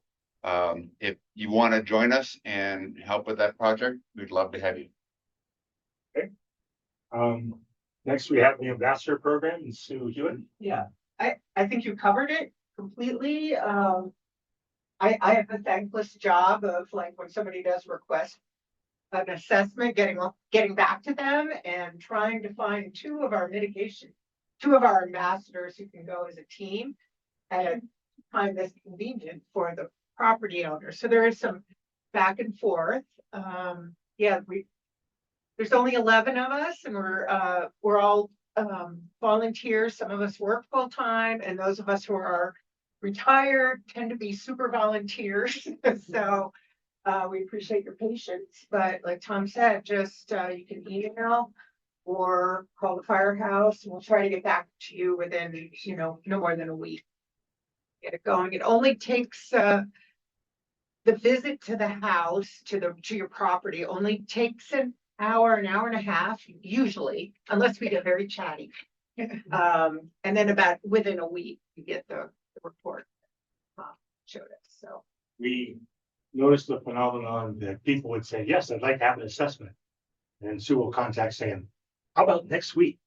[SPEAKER 4] if you want to join us and help with that project, we'd love to have you.
[SPEAKER 2] Okay. Next, we have the ambassador program and Sue Hewitt.
[SPEAKER 3] Yeah, I think you covered it completely. I have a thankless job of, like, when somebody does request an assessment, getting back to them and trying to find two of our ambassadors who can go as a team at a time that's convenient for the property owner. So there is some back and forth. There's only 11 of us, and we're all volunteers. Some of us work full time, and those of us who are retired, tend to be super volunteers. So we appreciate your patience, but like Tom said, just you can email or call the firehouse, and we'll try to get back to you within, no more than a week. Get it going. It only takes the visit to the house, to your property, only takes an hour and a half, usually, unless we get very chatty. And then about within a week, you get the report showed us. So
[SPEAKER 2] We noticed the phenomenon that people would say, yes, I'd like to have an assessment. And Sue will contact saying, how about next week?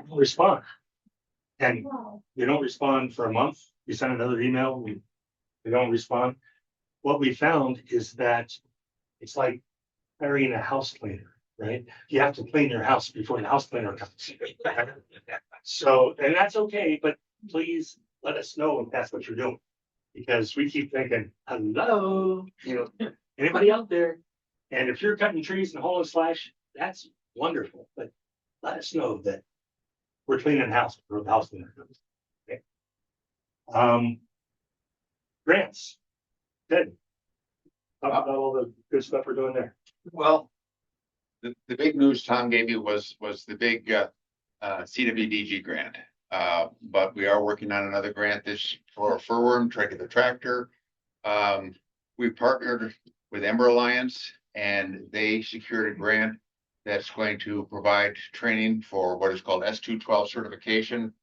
[SPEAKER 2] Respond. And they don't respond for a month. You send another email, they don't respond. What we found is that it's like hiring a house cleaner, right? You have to clean your house before the house cleaner comes. So, and that's okay, but please let us know if that's what you're doing. Because we keep thinking, hello, anybody out there? And if you're cutting trees and hauling slash, that's wonderful, but let us know that we're cleaning the house before the house cleaner comes. Okay. Grants. Good. Talk about all the good stuff we're doing there.
[SPEAKER 4] Well, the big news Tom gave you was the big CWDG grant. But we are working on another grant for a furworm, try to get the tractor. We partnered with Ember Alliance and they secured a grant that's going to provide training for what is called S212 certification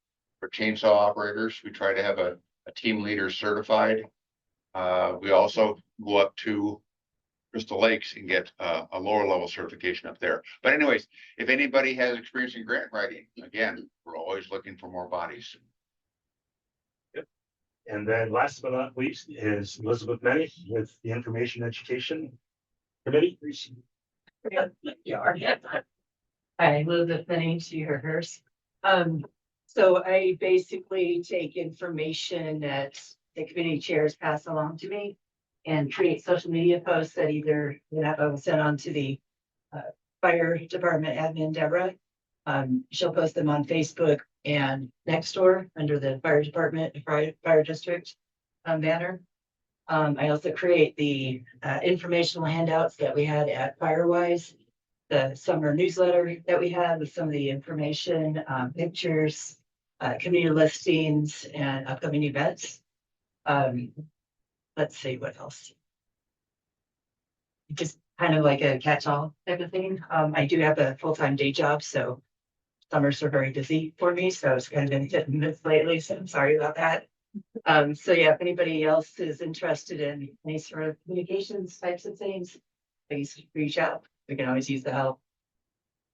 [SPEAKER 4] for chainsaw operators. We try to have a team leader certified. We also go up to Crystal Lakes and get a lower level certification up there. But anyways, if anybody has experience in grant writing, again, we're always looking for more bodies.
[SPEAKER 2] Yep. And then last but not least is Elizabeth Menny with the Information Education Committee.
[SPEAKER 9] Hi, Elizabeth Menny, to your hers. So I basically take information that the committee chairs pass along to me and create social media posts that either I will send on to the fire department admin, Deborah. She'll post them on Facebook and Nextdoor under the fire department, fire district banner. I also create the informational handouts that we had at Firewise, the summer newsletter that we had with some of the information, pictures, community listings, and upcoming events. Let's see what else. Just kind of like a catch-all type of thing. I do have a full-time day job, so summers are very busy for me. So it's kind of been hit and miss lately. So I'm sorry about that. So yeah, if anybody else is interested in any sort of communications types of things, please reach out. We can always use the help.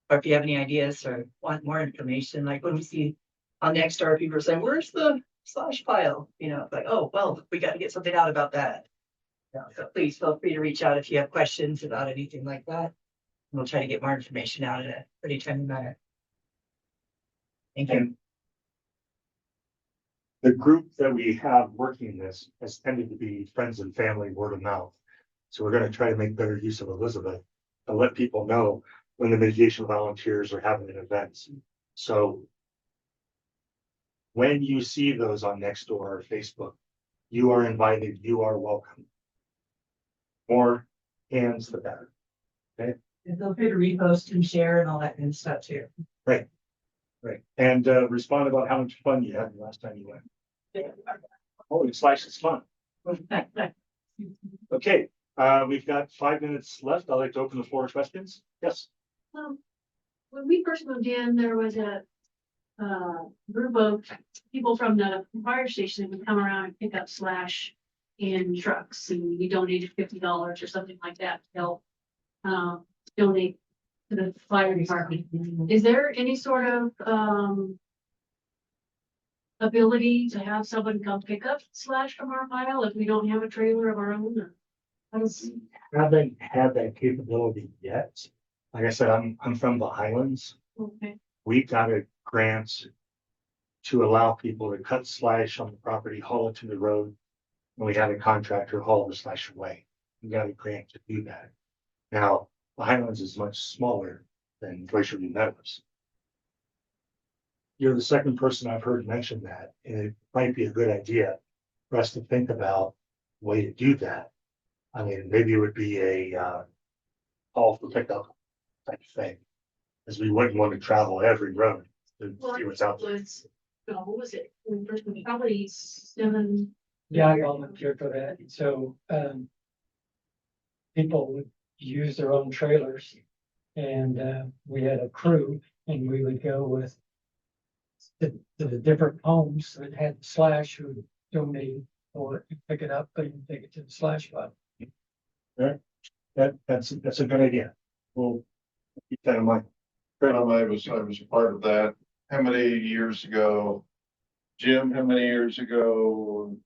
[SPEAKER 9] Or if you have any ideas or want more information, like when we see on Nextdoor, people are saying, where's the slash pile? It's like, oh, well, we got to get something out about that. So please feel free to reach out if you have questions about anything like that. We'll try to get more information out in a pretty timely manner. Thank you.
[SPEAKER 2] And the group that we have working this has tended to be friends and family, word of mouth. So we're going to try to make better use of Elizabeth and let people know when the mitigation volunteers are having an event. So when you see those on Nextdoor or Facebook, you are invited, you are welcome. More hands, the better. Okay.
[SPEAKER 9] And feel free to repost and share and all that kind of stuff too.
[SPEAKER 2] Right. Right. And respond about how much fun you had the last time you went. Holy slash, it's fun. Okay. We've got 5 minutes left. I'd like to open the floor to questions. Yes.
[SPEAKER 10] When we first moved in, there was a group of people from the fire station that would come around and pick up slash in trucks, and we donated $50 or something like that to help donate to the fire department. Is there any sort of ability to have someone come pick up slash from our pile if we don't have a trailer of our own? Or
[SPEAKER 2] Haven't had that capability yet. Like I said, I'm from the Highlands.
[SPEAKER 10] okay.
[SPEAKER 2] We got a grant to allow people to cut slash on the property, haul it to the road, and we had a contractor haul the slash away. We got a grant to do that. Now, the Highlands is much smaller than Glacier Meadows. you're the second person I've heard mention that, and it might be a good idea for us to think about a way to do that. I mean, maybe it would be a call for pickup type thing, as we wouldn't want to travel every road to
[SPEAKER 10] Well,
[SPEAKER 2] see what's out there.
[SPEAKER 10] what was it? Probably 7.
[SPEAKER 11] Yeah, I volunteer for that, so, people would use their own trailers. And, we had a crew and we would go with the different homes that had slash who donated or pick it up and take it to the slash spot.
[SPEAKER 2] That's a good idea. We'll keep that in mind.
[SPEAKER 5] I was a part of that. How many years ago? Jim, how many years ago?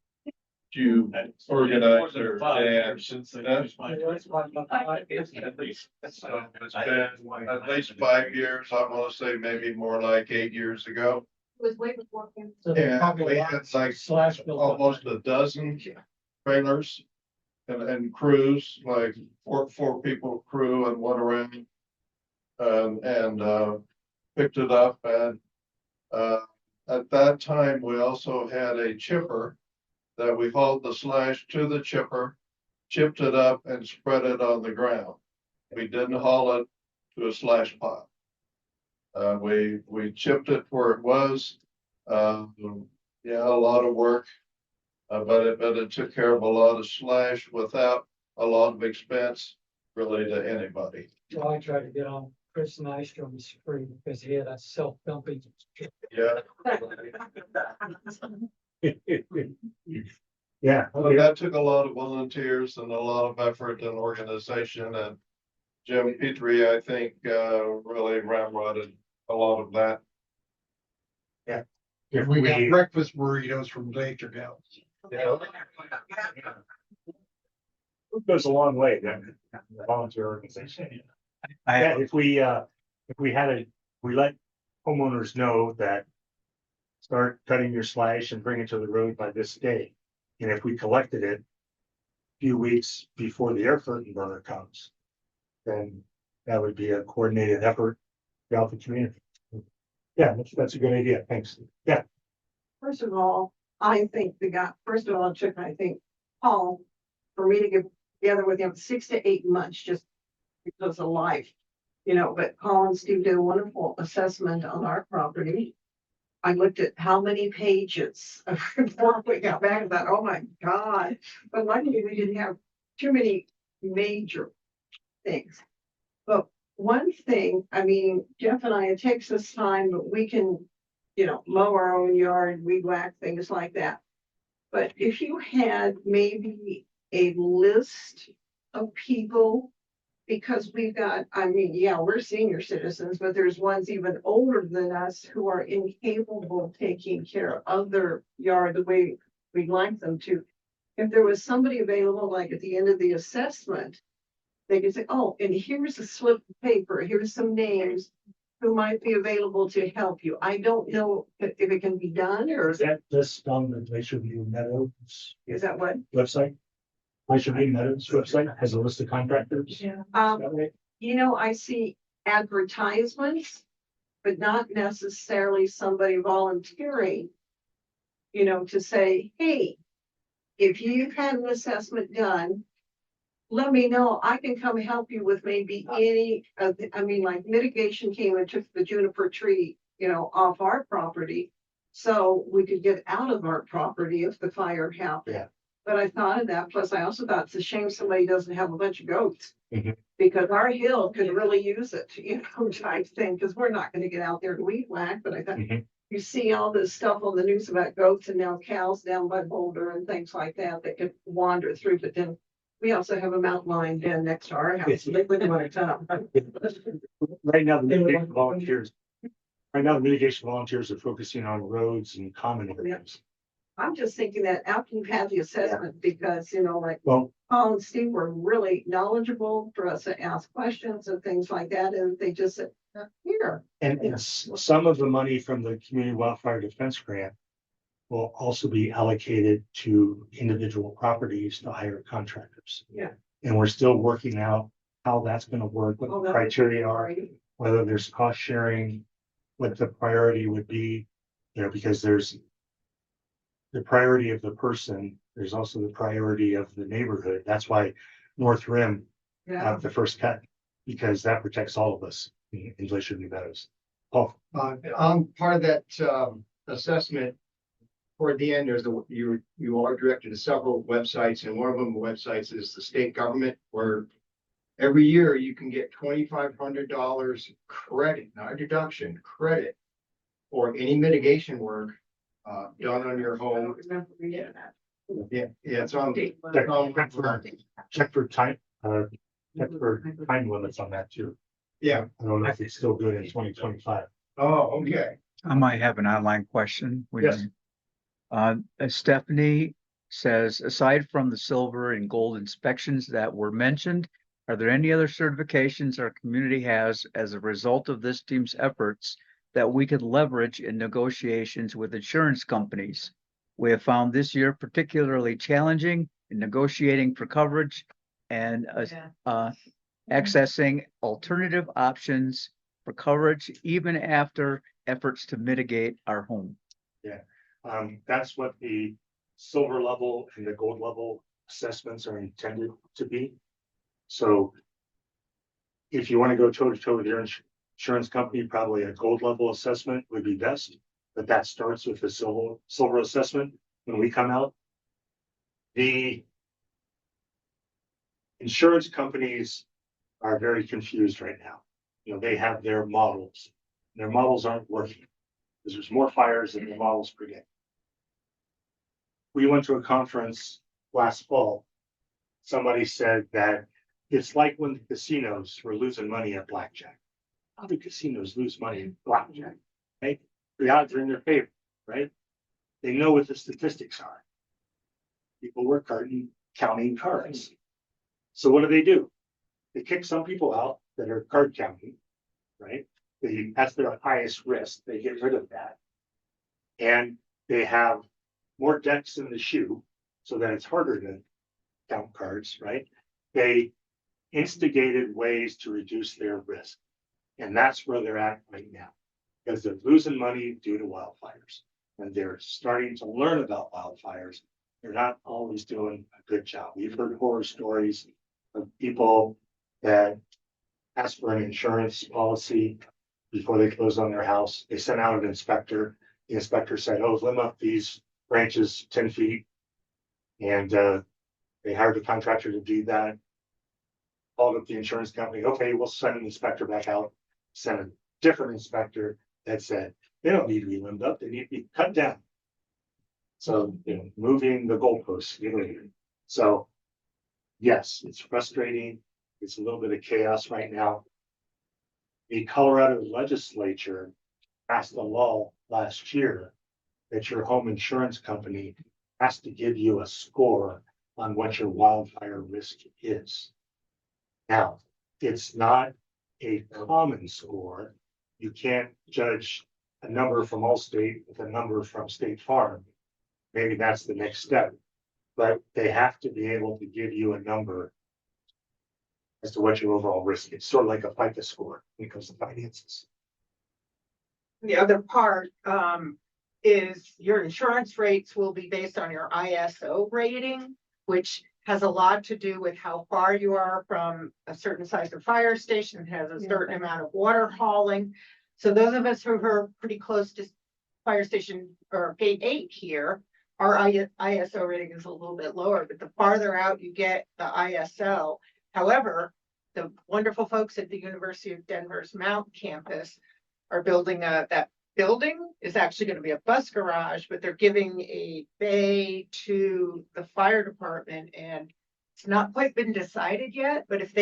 [SPEAKER 5] You organized or Dan?
[SPEAKER 1] Since they
[SPEAKER 5] Yeah.
[SPEAKER 1] used my-
[SPEAKER 11] At
[SPEAKER 1] least.
[SPEAKER 5] So it's been at least 5 years. I want to say maybe more like 8 years ago.
[SPEAKER 10] It was way before him.
[SPEAKER 11] So there's
[SPEAKER 5] Yeah,
[SPEAKER 11] probably
[SPEAKER 5] we
[SPEAKER 11] a lot
[SPEAKER 5] had
[SPEAKER 11] of
[SPEAKER 5] like
[SPEAKER 11] slash built up.
[SPEAKER 5] almost a dozen trailers and crews, like four people crew and one around. And picked it up and at that time, we also had a chipper that we hauled the slash to the chipper, chipped it up and spread it on the ground. We didn't haul it to a slash pile. We chipped it where it was. Yeah, a lot of work. But it took care of a lot of slash without a lot of expense really to anybody.
[SPEAKER 11] So I tried to get on Chris Nystrom's free because he had a self-dumping.
[SPEAKER 5] Yeah.
[SPEAKER 2] Yeah.
[SPEAKER 5] Well, that took a lot of volunteers and a lot of effort and organization, and Jim Petrie, I think, really ramrodded a lot of that.
[SPEAKER 2] If we
[SPEAKER 5] breakfast burritos from Glacier Gals.
[SPEAKER 2] It goes a long way, then, the volunteer organization. Yeah, if we let homeowners know that start cutting your slash and bring it to the road by this day. And if we collected it a few weeks before the air curtain burner comes, then that would be a coordinated effort throughout the community. Yeah, that's a good idea. Thanks. Yeah.
[SPEAKER 7] First of all, I think first of all, it took, I think, Paul, for me to get together with him 6 to 8 months just because of life. But Paul and Steve did a wonderful assessment on our property. I looked at how many pages of report we got back and thought, oh my God. But luckily we didn't have too many major things. But one thing, I mean, Jeff and I, it takes us time, but we can, mow our own yard, weed whack, things like that. But if you had maybe a list of people, because we've got, we're senior citizens, but there's ones even older than us who are incapable of taking care of their yard the way we'd like them to. If there was somebody available, like at the end of the assessment, they could say, oh, and here's a slip of paper, here's some names who might be available to help you. I don't know if it can be done or.
[SPEAKER 2] Is that list on the Glacier View Meadows?
[SPEAKER 7] Is that what?
[SPEAKER 2] Website? Glacier View Meadows website has a list of contractors.
[SPEAKER 11] Yeah.
[SPEAKER 7] I see advertisements, but not necessarily somebody volunteering, to say, hey, if you've had an assessment done, let me know. I can come help you with maybe any of like mitigation came and took the juniper tree, off our property. So we could get out of our property if the fire happened.
[SPEAKER 2] Yeah.
[SPEAKER 7] But I thought of that. Plus I also thought it's a shame somebody doesn't have a bunch of goats.
[SPEAKER 2] Mhm.
[SPEAKER 7] Because our hill could really use it, type thing, because we're not going to get out there to weed whack. But I thought
[SPEAKER 2] Mhm.
[SPEAKER 7] you see all this stuff on the news about goats and now cows down by Boulder and things like that could wander through. But then we also have a mountain lion den next to our house. They wouldn't want to come.
[SPEAKER 2] Right now, the mitigation volunteers are focusing on roads and common areas.
[SPEAKER 7] I'm just thinking that after you've had the assessment, because, like
[SPEAKER 2] Well,
[SPEAKER 7] Paul and Steve were really knowledgeable for us to ask questions and things like that. And they just said, here.
[SPEAKER 2] and some of the money from the Community Wildfire Defense Grant will also be allocated to individual properties to hire contractors.
[SPEAKER 7] Yeah.
[SPEAKER 2] And we're still working out how that's going to work, what the criteria are, whether there's cost sharing, what the priority would be, because there's the priority of the person, there's also the priority of the neighborhood. That's why North Rim have the first cut, because that protects all of us in Glacier New Meadows. Oh,
[SPEAKER 8] I'm part of that, assessment. Toward the end, you are directed to several websites, and one of them websites is the state government, where every year you can get $2,500 credit, not a deduction, credit for any mitigation work done on your home. Yeah, it's on.
[SPEAKER 2] check for time limits on that too.
[SPEAKER 8] Yeah.
[SPEAKER 2] I don't know if it's still good in 2025.
[SPEAKER 8] Oh, okay.
[SPEAKER 12] I might have an online question.
[SPEAKER 2] Yes.
[SPEAKER 12] Stephanie says, aside from the silver and gold inspections that were mentioned, are there any other certifications our community has as a result of this team's efforts that we could leverage in negotiations with insurance companies? We have found this year particularly challenging in negotiating for coverage and accessing alternative options for coverage, even after efforts to mitigate our home.
[SPEAKER 2] Yeah, that's what the silver level and the gold level assessments are intended to be. So if you want to go toe to toe with your insurance company, probably a gold level assessment would be best, but that starts with the silver assessment. When we come out, the insurance companies are very confused right now. They have their models. Their models aren't working because there's more fires than the models predict. We went to a conference last fall. Somebody said that it's like when the casinos were losing money at blackjack. How do casinos lose money at blackjack? Right? The odds are in their favor, right? They know what the statistics are. People were counting cards. So what do? They kick some people out that are card counting, right? That's their highest risk. They get rid of that. And they have more decks in the shoe so that it's harder to count cards, right? They instigated ways to reduce their risk. And that's where they're at right now, because they're losing money due to wildfires. And they're starting to learn about wildfires. They're not always doing a good job. We've heard horror stories of people that asked for an insurance policy before they closed on their house. They sent out an inspector. The inspector said, "Oh, limb up these branches 10 feet." And they hired a contractor to do that. Called up the insurance company. Okay, we'll send an inspector back out. Sent a different inspector that said, they don't need to be limbed up. They need to be cut down. So, moving the goalposts. So, yes, it's frustrating. It's a little bit of chaos right now. The Colorado legislature passed a law last year that your home insurance company has to give you a score on what your wildfire risk is. Now, it's not a common score. You can't judge a number from Allstate with a number from State Farm. Maybe that's the next step, but they have to be able to give you a number as to what your overall risk is. Sort of like a FICO score when it comes to finances.
[SPEAKER 3] The other part is your insurance rates will be based on your ISO rating, which has a lot to do with how far you are from a certain size of fire station, has a certain amount of water hauling. So those of us who are pretty close to fire station or gate 8 here, our ISO rating is a little bit lower, but the farther out you get the ISO. However, the wonderful folks at the University of Denver's Mount campus are building that building is actually going to be a bus garage, but they're giving a bay to the fire department, and it's not quite been decided yet, but if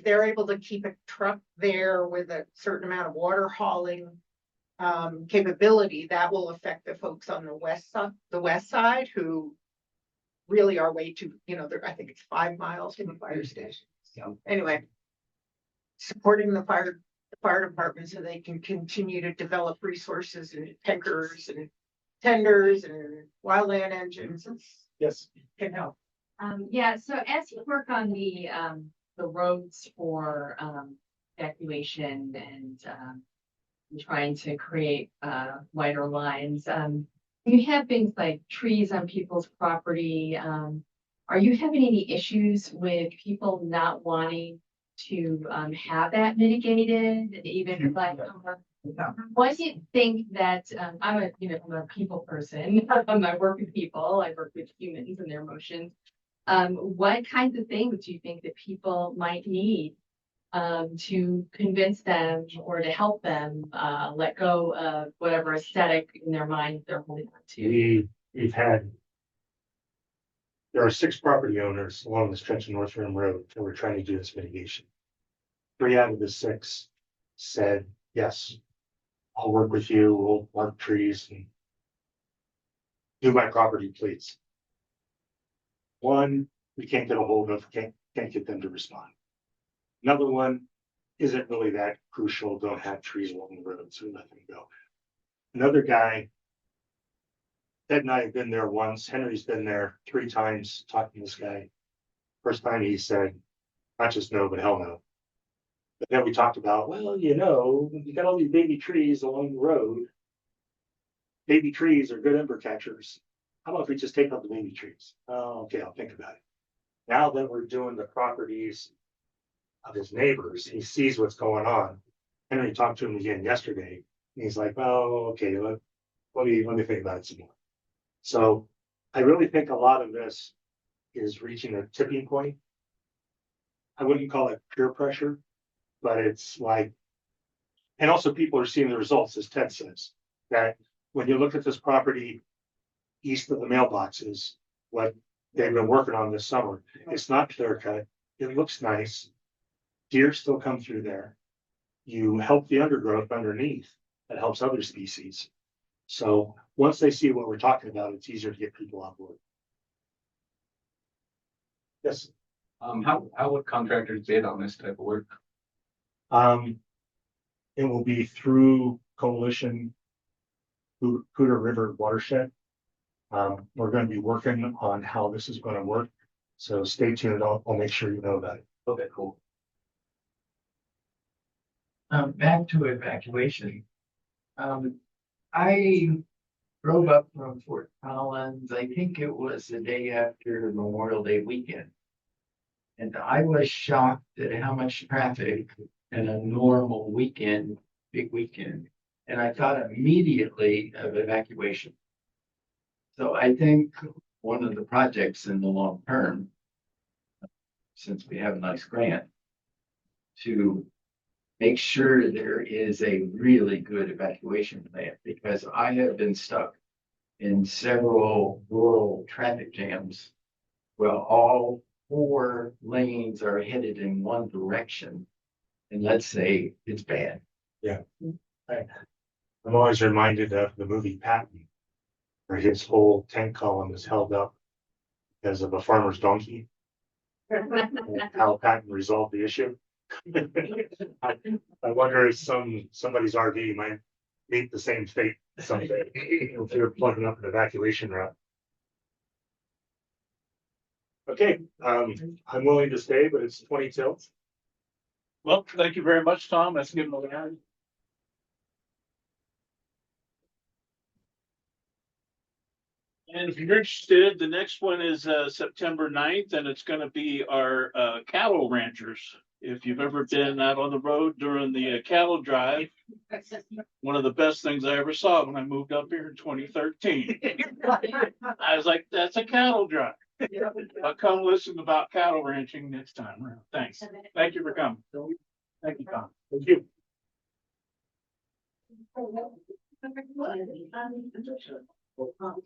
[SPEAKER 3] they're able to keep a truck there with a certain amount of water hauling capability, that will affect the folks on the west side who really are way too, I think it's 5 miles from the fire station. So anyway, supporting the fire department so they can continue to develop resources and tankers and tenders and wildland engines.
[SPEAKER 2] Yes.
[SPEAKER 3] Can help.
[SPEAKER 9] Yeah, so as you work on the roads for evacuation and trying to create wider lines. You have things like trees on people's property. Are you having any issues with people not wanting to have that mitigated, even like? Why do you think that, I'm a people person, I work with people, I work with humans and their emotions. What kinds of things do you think that people might need to convince them or to help them let go of whatever aesthetic in their mind they're holding on to?
[SPEAKER 2] There are 6 property owners along the stretch of North Rim Road that were trying to do this mitigation. 3 out of the 6 said, yes, I'll work with you, we'll plant trees and do my property, please. 1, we can't get a hold of, can't get them to respond. Another one isn't really that crucial, don't have trees along the road, so let them go. Another guy, Ted and I have been there once, Henry's been there 3 times talking to this guy. First time he said, not just no, but hell no. But then we talked about, well, you got all these baby trees along the road. Baby trees are good ember catchers. How about if we just take out the baby trees? Oh, okay, I'll think about it. Now that we're doing the properties of his neighbors, he sees what's going on. Henry talked to him again yesterday, and he's like, oh, okay, let me think about it some more. So I really think a lot of this is reaching a tipping point. I wouldn't call it peer pressure, but it's like, and also people are seeing the results, as Ted says, that when you look at this property east of the mailboxes, what they've been working on this summer, it's not clear cut. It looks nice. Deer still come through there. You help the undergrowth underneath. That helps other species. So once they see what we're talking about, it's easier to get people on board. Yes.
[SPEAKER 13] How would contractors bid on this type of work?
[SPEAKER 2] It will be through Coalition Cooter River Watershed. We're going to be working on how this is going to work. So stay tuned. I'll make sure you know about it.
[SPEAKER 13] Okay, cool.
[SPEAKER 11] Back to evacuation. I drove up from Fort Collins. I think it was the day after Memorial Day weekend. And I was shocked at how much traffic in a normal weekend, big weekend. And I thought immediately of evacuation. So I think one of the projects in the long term, since we have a nice grant, to make sure there is a really good evacuation plan, because I have been stuck in several rural traffic jams. Well, all 4 lanes are headed in one direction. And let's say it's bad.
[SPEAKER 2] Yeah. I'm always reminded of the movie Patton, where his whole tank column is held up because of a farmer's donkey. How Patton resolved the issue. I wonder if somebody's RV might meet the same fate someday if they're plugging up an evacuation route. Okay, I'm willing to stay, but it's 20 till.
[SPEAKER 1] Well, thank you very much, Tom. Let's give him a hand. And if you're interested, the next one is September 9th, and it's going to be our cattle ranchers. If you've ever been out on the road during the cattle drive, one of the best things I ever saw when I moved up here in 2013. I was like, that's a cattle drive. But come listen about cattle ranching next time around. Thanks. Thank you for coming. Thank you, Tom.
[SPEAKER 2] Thank you.